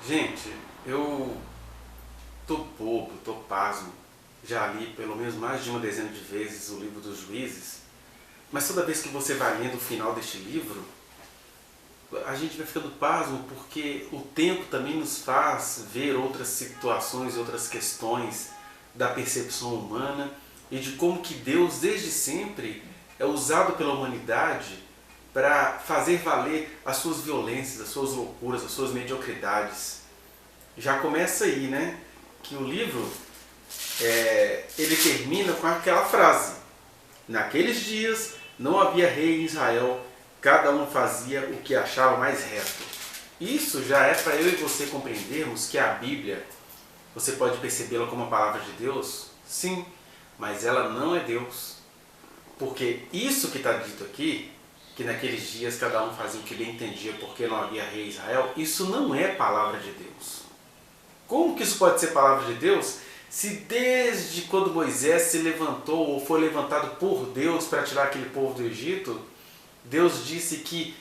Gente, eu tô bobo, tô pasmo. Já li pelo menos mais de uma dezena de vezes o livro dos Juízes, mas toda vez que você vai lendo o final deste livro, a gente vai ficando pasmo porque o tempo também nos faz ver outras situações, outras questões da percepção humana e de como que Deus desde sempre é usado pela humanidade para fazer valer as suas violências, as suas loucuras, as suas mediocridades. Já começa aí, né? Que o livro ele termina com aquela frase: naqueles dias não havia rei em Israel, cada um fazia o que achava mais reto. Isso já é para eu e você compreendermos que a Bíblia, você pode percebê-la como a palavra de Deus? Sim, mas ela não é Deus. Porque isso que está dito aqui, que naqueles dias cada um fazia o que bem entendia porque não havia rei em Israel, isso não é palavra de Deus. Como que isso pode ser palavra de Deus se desde quando Moisés se levantou ou foi levantado por Deus para tirar aquele povo do Egito, Deus disse que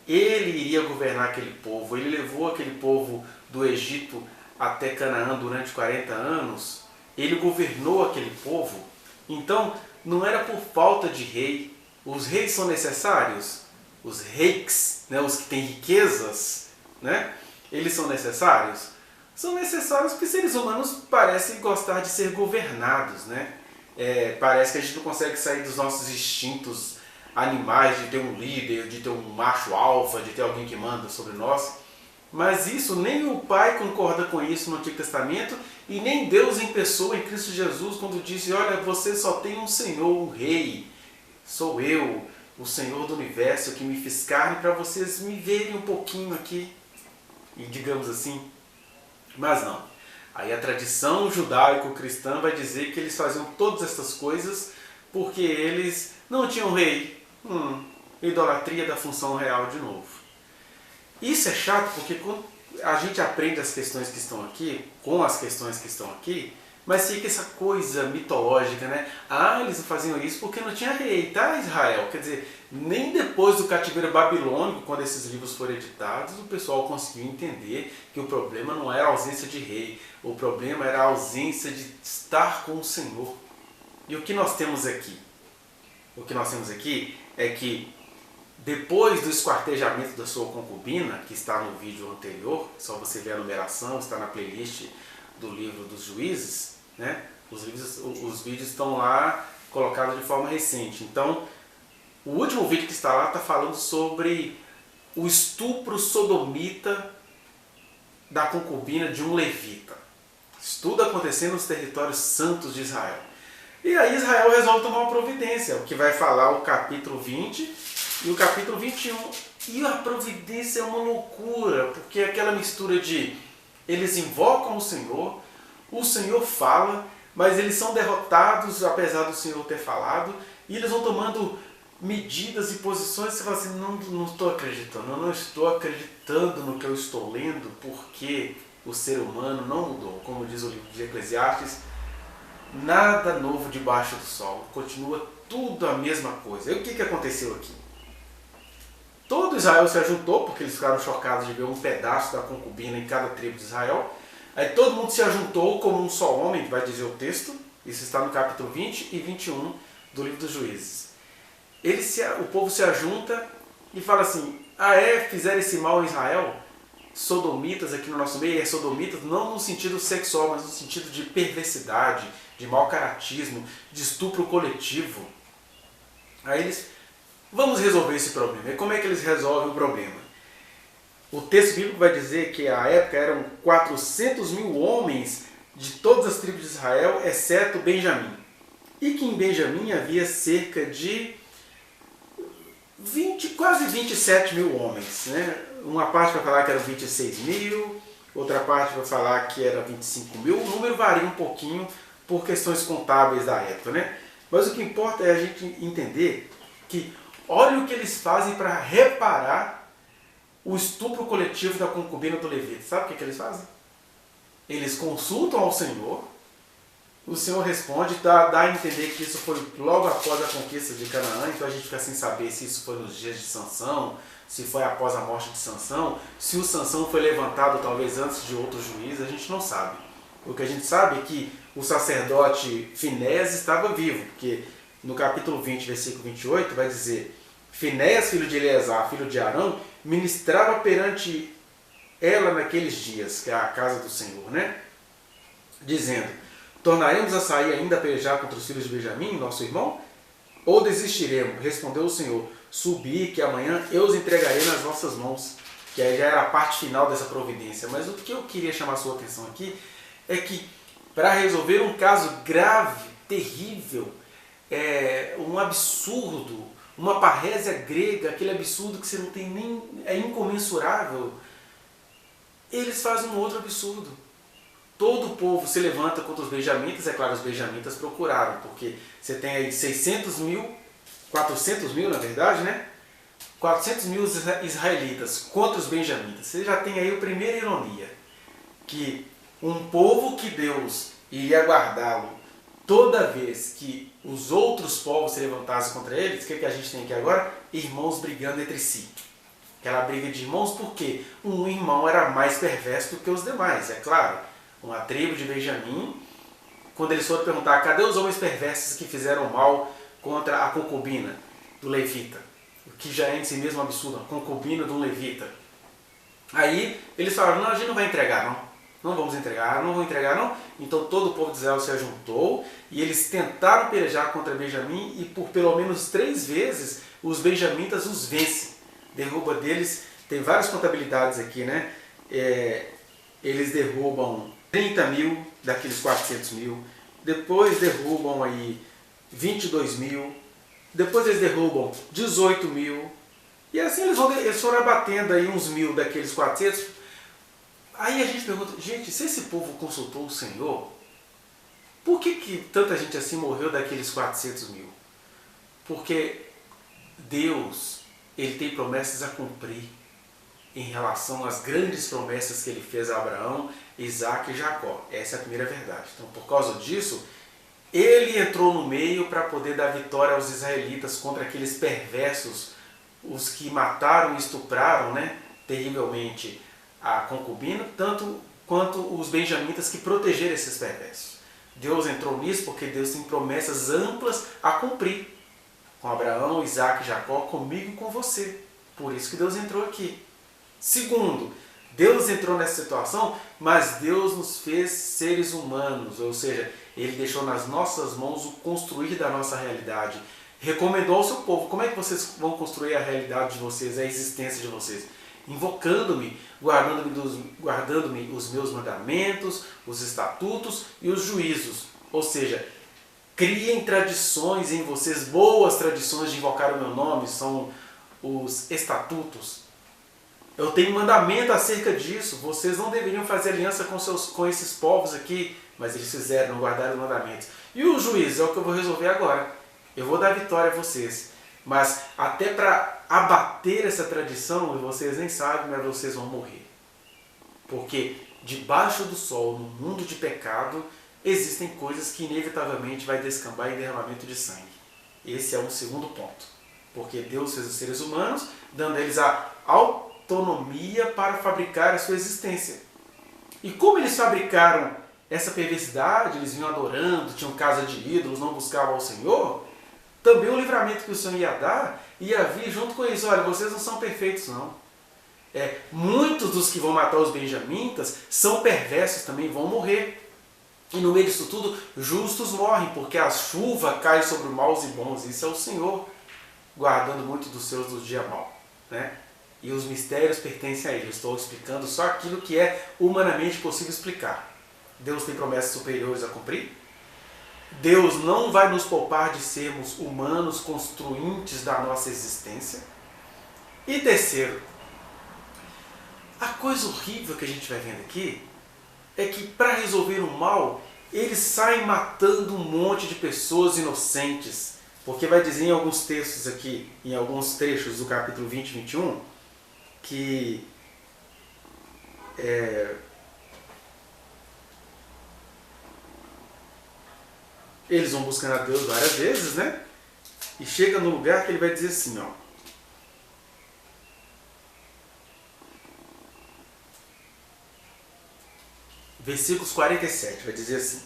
ele iria governar aquele povo, ele levou aquele povo do Egito até Canaã durante 40 anos, ele governou aquele povo. Então, não era por falta de rei. Os reis são necessários, os reis, né, os que têm riquezas, né, eles são necessários? São necessários porque seres humanos parecem gostar de ser governados, né? Parece que a gente não consegue sair dos nossos instintos animais de ter um líder, de ter um macho alfa, de ter alguém que manda sobre nós. Mas isso, nem o Pai concorda com isso no Antigo Testamento e nem Deus em pessoa, em Cristo Jesus, quando disse: olha, você só tem um Senhor, um Rei, sou eu, o Senhor do Universo, que me fiz carne, para vocês me verem um pouquinho aqui, e digamos assim. Mas não. Aí a tradição judaico-cristã vai dizer que eles faziam todas essas coisas porque eles não tinham rei. Idolatria da função real de novo. Isso é chato porque quando a gente aprende as questões que estão aqui, com as questões que estão aqui, mas fica essa coisa mitológica, né? Eles faziam isso porque não tinha rei, tá, Israel? Quer dizer, nem depois do cativeiro babilônico, quando esses livros foram editados, o pessoal conseguiu entender que o problema não era a ausência de rei, o problema era a ausência de estar com o Senhor. E o que nós temos aqui? O que nós temos aqui é que depois do esquartejamento da sua concubina, que está no vídeo anterior, só você ver a numeração, está na playlist do livro dos Juízes, né? Os vídeos estão lá colocados de forma recente. Então, o último vídeo que está lá está falando sobre o estupro sodomita da concubina de um levita. Isso tudo acontecendo nos territórios santos de Israel. E aí Israel resolve tomar uma providência, o que vai falar o capítulo 20 e o capítulo 21. E a providência é uma loucura, porque é aquela mistura de eles invocam o Senhor fala, mas eles são derrotados apesar do Senhor ter falado, e eles vão tomando medidas e posições e você fala assim: não estou acreditando, eu não estou acreditando no que eu estou lendo, porque o ser humano não mudou. Como diz o livro de Eclesiastes, nada novo debaixo do sol, continua tudo a mesma coisa. E o que aconteceu aqui? Todo Israel se ajuntou, porque eles ficaram chocados de ver um pedaço da concubina em cada tribo de Israel. Aí todo mundo se ajuntou como um só homem, vai dizer o texto. Isso está no capítulo 20 e 21 do livro dos Juízes. O povo se ajunta e fala assim: fizeram esse mal em Israel? Sodomitas aqui no nosso meio, sodomitas não no sentido sexual, mas no sentido de perversidade, de mau caratismo, de estupro coletivo. Aí eles: vamos resolver esse problema. E como é que eles resolvem o problema? O texto bíblico vai dizer que à época eram 400 mil homens de todas as tribos de Israel, exceto Benjamim. E que em Benjamim havia cerca de quase 27 mil homens, né? Uma parte vai falar que eram 26 mil, outra parte vai falar que era 25 mil. O número varia um pouquinho por questões contábeis da época, né? Mas o que importa é a gente entender que olha o que eles fazem para reparar o estupro coletivo da concubina do levita. Sabe o que eles fazem? Eles consultam ao Senhor, o Senhor responde, dá a entender que isso foi logo após a conquista de Canaã, então a gente fica sem saber se isso foi nos dias de Sansão, se foi após a morte de Sansão, se o Sansão foi levantado talvez antes de outros juízes, a gente não sabe. O que a gente sabe é que o sacerdote Finéias estava vivo, porque no capítulo 20, versículo 28, vai dizer: Finéias, filho de Eleazar, filho de Arão, ministrava perante ela naqueles dias, que é a casa do Senhor, né? Dizendo: tornaremos a sair ainda a pelejar contra os filhos de Benjamim, nosso irmão? Ou desistiremos? Respondeu o Senhor: subi, que amanhã eu os entregarei nas vossas mãos. Que aí já era a parte final dessa providência. Mas o que eu queria chamar a sua atenção aqui é que para resolver um caso grave, terrível, um absurdo, uma parrésia grega, aquele absurdo que você não tem nem, é incomensurável, eles fazem um outro absurdo. Todo o povo se levanta contra os benjamitas. É claro, os benjamitas procuraram, porque você tem aí 600 mil, 400 mil na verdade, né? 400 mil israelitas contra os benjamitas. Você já tem aí a primeira ironia, que um povo que Deus iria guardá-lo toda vez que os outros povos se levantassem contra eles. O que a gente tem aqui agora? Irmãos brigando entre si. Aquela briga de irmãos, porque um irmão era mais perverso do que os demais, é claro. Uma tribo de Benjamim, quando eles foram perguntar: cadê os homens perversos que fizeram mal contra a concubina do levita? O que já é em si mesmo absurdo, a concubina de um levita. Aí eles falaram: não, a gente não vai entregar não. Não vamos entregar, não vão entregar não. Então todo o povo de Israel se ajuntou e eles tentaram pelejar contra Benjamim, e por pelo menos 3 vezes os benjamitas os vencem. Derruba deles, tem várias contabilidades aqui, né? Eles derrubam 30 mil daqueles 400 mil, depois derrubam aí 22 mil, depois eles derrubam 18 mil, e assim eles foram abatendo aí uns 1.000 daqueles 400. Aí a gente pergunta: gente, se esse povo consultou o Senhor, por que tanta gente assim morreu daqueles 400 mil? Porque Deus, Ele tem promessas a cumprir em relação às grandes promessas que Ele fez a Abraão, Isaac e Jacó. Essa é a primeira verdade. Então, por causa disso, Ele entrou no meio para poder dar vitória aos israelitas contra aqueles perversos, os que mataram e estupraram, né, terrivelmente a concubina, tanto quanto os benjamitas que protegeram esses perversos. Deus entrou nisso porque Deus tem promessas amplas a cumprir com Abraão, Isaac e Jacó, comigo e com você. Por isso que Deus entrou aqui. Segundo, Deus entrou nessa situação, mas Deus nos fez seres humanos, ou seja, Ele deixou nas nossas mãos o construir da nossa realidade. Recomendou ao seu povo: como é que vocês vão construir a realidade de vocês, a existência de vocês? Invocando-me, guardando-me os meus mandamentos, os estatutos e os juízos. Ou seja, criem tradições em vocês, boas tradições de invocar o meu nome, são os estatutos. Eu tenho mandamento acerca disso. Vocês não deveriam fazer aliança com esses povos aqui, mas eles fizeram, não guardaram os mandamentos. E o juízo é o que eu vou resolver agora. Eu vou dar vitória a vocês. Mas até para abater essa tradição, vocês nem sabem, mas vocês vão morrer. Porque debaixo do sol, no mundo de pecado, existem coisas que inevitavelmente vai descambar em derramamento de sangue. Esse é um segundo ponto. Porque Deus fez os seres humanos, dando a eles a autonomia para fabricar a sua existência. E como eles fabricaram essa perversidade, eles vinham adorando, tinham casa de ídolos, não buscavam ao Senhor, também o livramento que o Senhor ia dar, ia vir junto com isso. Olha, vocês não são perfeitos não. Muitos dos que vão matar os benjamitas são perversos também, vão morrer. E no meio disso tudo, justos morrem, porque a chuva cai sobre maus e bons. Isso é o Senhor guardando muito dos seus do dia mau, né? E os mistérios pertencem a Ele. Eu estou explicando só aquilo que é humanamente possível explicar. Deus tem promessas superiores a cumprir. Deus não vai nos poupar de sermos humanos construintes da nossa existência. E terceiro, a coisa horrível que a gente vai vendo aqui é que para resolver o mal, eles saem matando um monte de pessoas inocentes. Porque vai dizer em alguns textos aqui, em alguns trechos do capítulo 20 e 21, que eles vão buscando a Deus várias vezes, né? E chega no lugar que ele vai dizer assim, ó: versículos 47, vai dizer assim: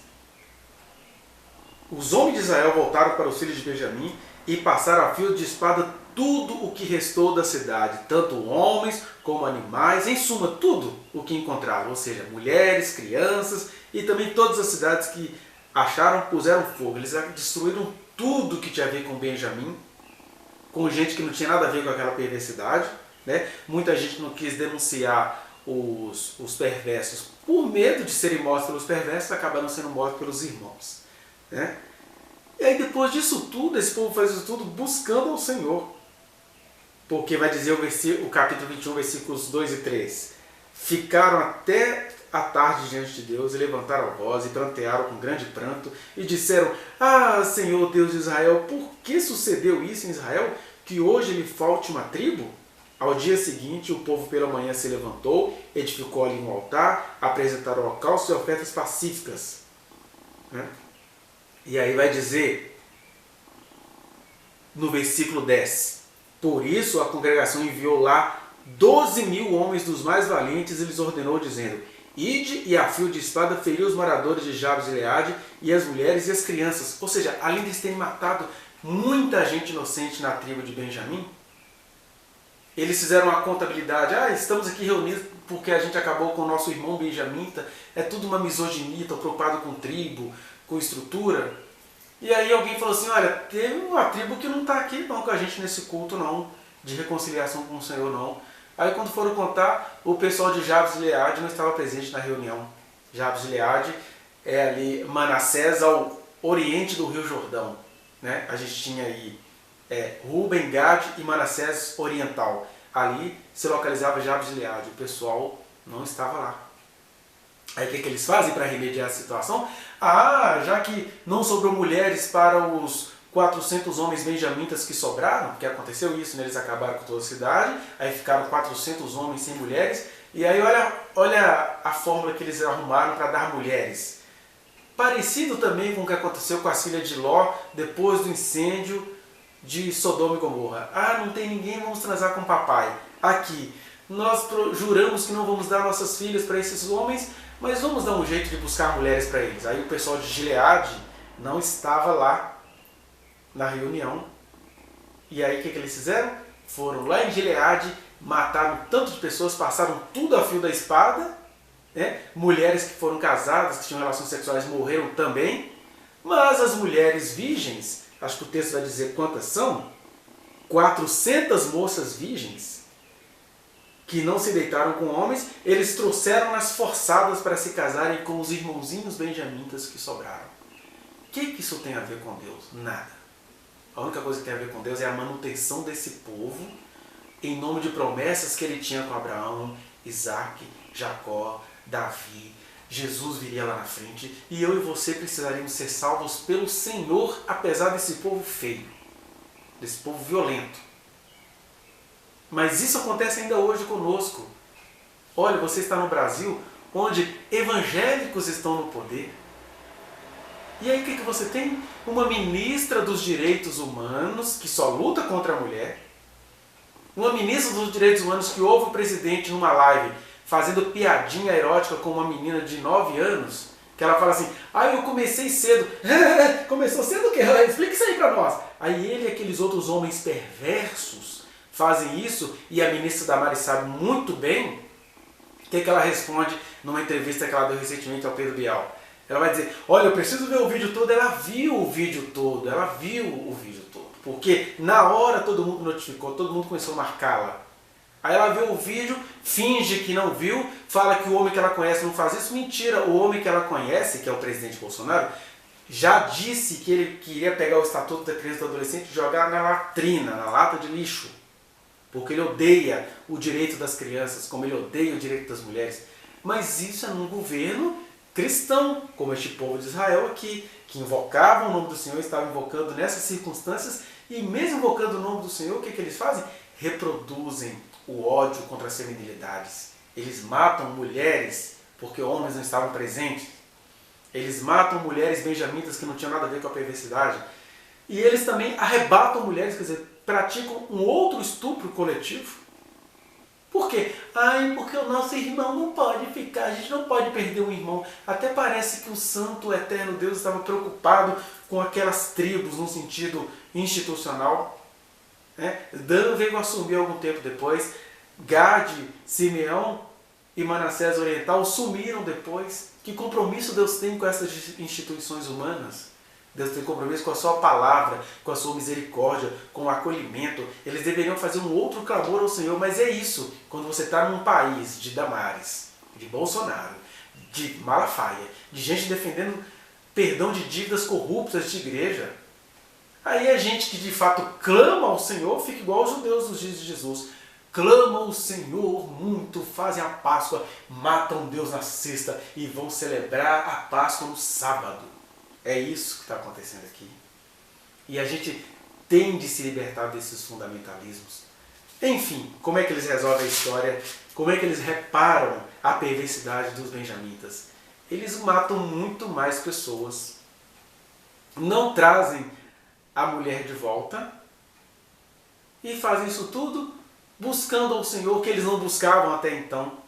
os homens de Israel voltaram para os filhos de Benjamim e passaram a fio de espada tudo o que restou da cidade, tanto homens como animais, em suma, tudo o que encontraram, ou seja, mulheres, crianças e também todas as cidades que acharam, puseram fogo. Eles destruíram tudo que tinha a ver com Benjamim, com gente que não tinha nada a ver com aquela perversidade, né? Muita gente não quis denunciar os perversos por medo de serem mortos pelos perversos, acabaram sendo mortos pelos irmãos, né? E aí depois disso tudo, esse povo faz isso tudo buscando ao Senhor. Porque vai dizer o capítulo 21, versículos 2 e 3. Ficaram até a tarde diante de Deus e levantaram a voz e prantearam com grande pranto e disseram: ah, Senhor Deus de Israel, por que sucedeu isso em Israel, que hoje lhe falte uma tribo? Ao dia seguinte, o povo pela manhã se levantou, edificou ali um altar, apresentaram holocaustos e ofertas pacíficas. Né? E aí vai dizer, no versículo 10, por isso a congregação enviou lá 12.000 homens dos mais valentes e lhes ordenou, dizendo: ide e a fio de espada feriu os moradores de Jabes e Gileade e as mulheres e as crianças. Ou seja, além de eles terem matado muita gente inocente na tribo de Benjamim, eles fizeram uma contabilidade: ah, estamos aqui reunidos porque a gente acabou com o nosso irmão benjamita, é tudo uma misoginia, estou preocupado com tribo, com estrutura. E aí alguém falou assim: olha, teve uma tribo que não está aqui não com a gente nesse culto não, de reconciliação com o Senhor não. Aí quando foram contar, o pessoal de Jabes e Gileade não estava presente na reunião. Jabes e Gileade é ali Manassés ao oriente do Rio Jordão, né? A gente tinha aí Ruben, Gad e Manassés oriental. Ali se localizava Jabes e Gileade, o pessoal não estava lá. Aí o que eles fazem para remediar a situação? Ah, já que não sobrou mulheres para os 400 homens benjamitas que sobraram, porque aconteceu isso, né? Eles acabaram com toda a cidade, aí ficaram 400 homens sem mulheres, e aí olha a fórmula que eles arrumaram para dar mulheres. Parecido também com o que aconteceu com a filha de Ló depois do incêndio de Sodoma e Gomorra. Ah, não tem ninguém, vamos transar com o papai. Aqui, nós juramos que não vamos dar nossas filhas para esses homens, mas vamos dar um jeito de buscar mulheres para eles. Aí o pessoal de Gileade não estava lá na reunião. E aí o que eles fizeram? Foram lá em Gileade, mataram tanto de pessoas, passaram tudo a fio da espada, né? Mulheres que foram casadas, que tinham relações sexuais, morreram também. Mas as mulheres virgens, acho que o texto vai dizer quantas são, 400 moças virgens, que não se deitaram com homens, eles trouxeram as forçadas para se casarem com os irmãozinhos benjamitas que sobraram. O que isso tem a ver com Deus? Nada. A única coisa que tem a ver com Deus é a manutenção desse povo em nome de promessas que ele tinha com Abraão, Isaac, Jacó, Davi. Jesus viria lá na frente e eu e você precisaríamos ser salvos pelo Senhor, apesar desse povo feio, desse povo violento. Mas isso acontece ainda hoje conosco. Olha, você está no Brasil, onde evangélicos estão no poder. E aí o que você tem? Uma ministra dos direitos humanos que só luta contra a mulher. Uma ministra dos direitos humanos que ouve o presidente numa live fazendo piadinha erótica com uma menina de 9 anos. Que ela fala assim: ah, eu comecei cedo. Começou cedo o quê? Explica isso aí pra nós. Aí ele e aqueles outros homens perversos fazem isso, e a ministra Damares sabe muito bem o que ela responde numa entrevista que ela deu recentemente ao Pedro Bial. Ela vai dizer: olha, eu preciso ver o vídeo todo. Ela viu o vídeo todo, porque na hora todo mundo notificou, todo mundo começou a marcá-la. Aí ela vê o vídeo, finge que não viu, fala que o homem que ela conhece não faz isso. Mentira, o homem que ela conhece, que é o presidente Bolsonaro, já disse que ele queria pegar o Estatuto da Criança e do Adolescente e jogar na latrina, na lata de lixo. Porque ele odeia o direito das crianças, como ele odeia o direito das mulheres. Mas isso é num governo cristão, como este povo de Israel aqui, que invocava o nome do Senhor, estava invocando nessas circunstâncias, e mesmo invocando o nome do Senhor, o que eles fazem? Reproduzem o ódio contra as feminilidades. Eles matam mulheres porque homens não estavam presentes. Eles matam mulheres benjamitas que não tinham nada a ver com a perversidade. E eles também arrebatam mulheres, quer dizer, praticam um outro estupro coletivo. Por quê? Ai, porque o nosso irmão não pode ficar, a gente não pode perder um irmão. Até parece que o Santo Eterno Deus estava preocupado com aquelas tribos no sentido institucional. Dan veio assumir algum tempo depois. Gade, Simeão e Manassés Oriental sumiram depois. Que compromisso Deus tem com essas instituições humanas? Deus tem compromisso com a sua palavra, com a sua misericórdia, com o acolhimento. Eles deveriam fazer um outro clamor ao Senhor, mas é isso. Quando você está num país de Damares, de Bolsonaro, de Malafaia, de gente defendendo perdão de dívidas corruptas de igreja, aí a gente que de fato clama ao Senhor fica igual aos judeus nos dias de Jesus. Clamam o Senhor muito, fazem a Páscoa, matam Deus na sexta e vão celebrar a Páscoa no sábado. É isso que está acontecendo aqui. E a gente tem de se libertar desses fundamentalismos. Enfim, como é que eles resolvem a história? Como é que eles reparam a perversidade dos benjamitas? Eles matam muito mais pessoas. Não trazem a mulher de volta. E fazem isso tudo buscando ao Senhor, que eles não buscavam até então.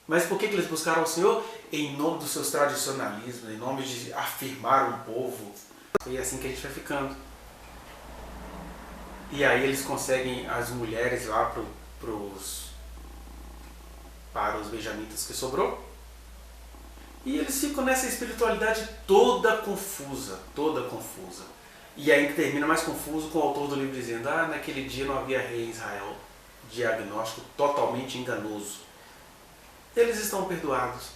Mas por que eles buscaram ao Senhor? Em nome dos seus tradicionalismos, em nome de afirmar um povo. E é assim que a gente vai ficando. E aí eles conseguem as mulheres lá para os benjamitas que sobrou. E eles ficam nessa espiritualidade toda confusa, toda confusa. E ainda termina mais confuso com o autor do livro dizendo: naquele dia não havia rei em Israel. Diagnóstico totalmente enganoso. Eles estão perdoados.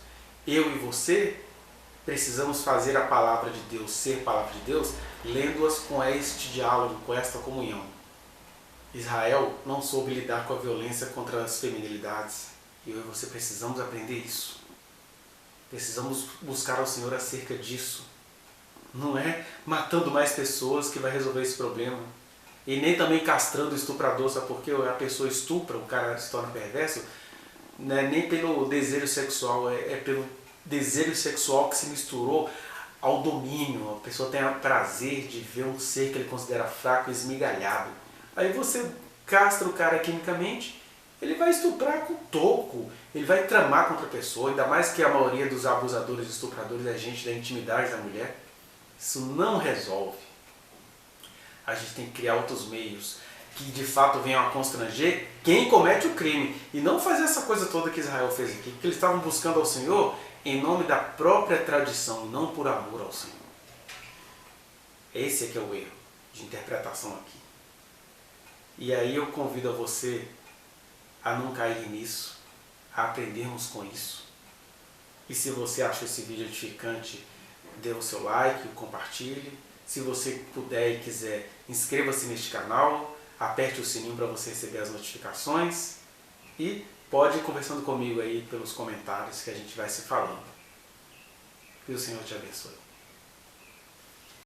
Eu e você precisamos fazer a palavra de Deus ser palavra de Deus, lendo-as com este diálogo, com esta comunhão. Israel não soube lidar com a violência contra as feminilidades. Eu e você precisamos aprender isso. Precisamos buscar ao Senhor acerca disso. Não é matando mais pessoas que vai resolver esse problema. E nem também castrando o estuprador, sabe por quê? A pessoa estupra, o cara se torna perverso, não é nem pelo desejo sexual, é pelo desejo sexual que se misturou ao domínio. A pessoa tem o prazer de ver um ser que ele considera fraco e esmigalhado. Aí você castra o cara quimicamente, ele vai estuprar com toco, ele vai tramar contra a pessoa, ainda mais que a maioria dos abusadores e estupradores é gente da intimidade da mulher. Isso não resolve. A gente tem que criar outros meios que de fato venham a constranger quem comete o crime. E não fazer essa coisa toda que Israel fez aqui, porque eles estavam buscando ao Senhor em nome da própria tradição, não por amor ao Senhor. Esse é que é o erro de interpretação aqui. E aí eu convido a você a não cair nisso, a aprendermos com isso. E se você achou esse vídeo edificante, dê o seu like, compartilhe. Se você puder e quiser, inscreva-se neste canal, aperte o sininho para você receber as notificações e pode ir conversando comigo aí pelos comentários que a gente vai se falando. Que o Senhor te abençoe.